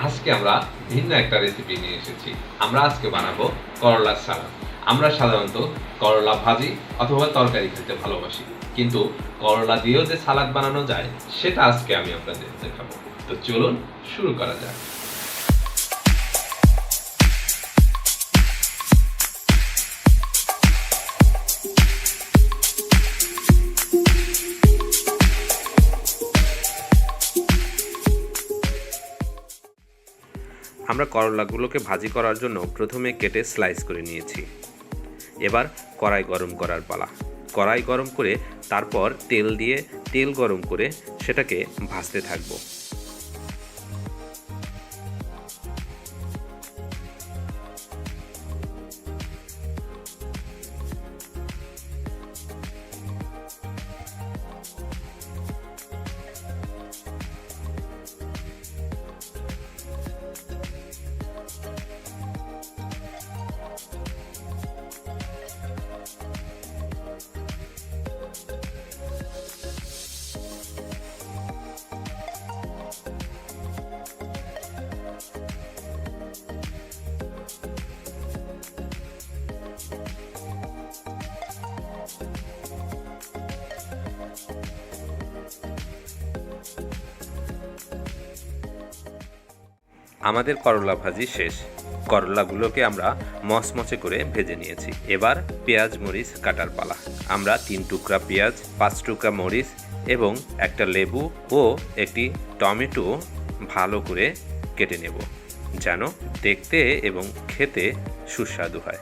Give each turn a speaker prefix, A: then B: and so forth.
A: আজকে আমরা ভিন্ন একটা রেসিপি নিয়ে এসেছি। আমরা আজকে বানাবো করলার সালাদ। আমরা সাধারণত করলা ভাজি অথবা তরকারি খেতে ভালোবাসি, কিন্তু করলা দিয়েও যে সালাদ বানানো যায় সেটা আজকে আমি আপনাদের দেখাবো। তো চলুন শুরু করা যাক।
B: আমরা করলাগুলোকে ভাজি করার জন্য প্রথমে কেটে স্লাইস করে নিয়েছি। এবার কড়াই গরম করার পালা। কড়াই গরম করে তারপর তেল গরম করে সেটাকে ভাজতে থাকবো। আমাদের করলা ভাজি শেষ। করলাগুলোকে আমরা মচমচে করে ভেজে নিয়েছি। এবার পেঁয়াজ মরিচ কাটার পালা। আমরা 3 টুকরা পেঁয়াজ, 5 টুকরা মরিচ এবং একটা লেবু ও একটি টমেটো ভালো করে কেটে নেব, যেন দেখতে এবং খেতে সুস্বাদু হয়।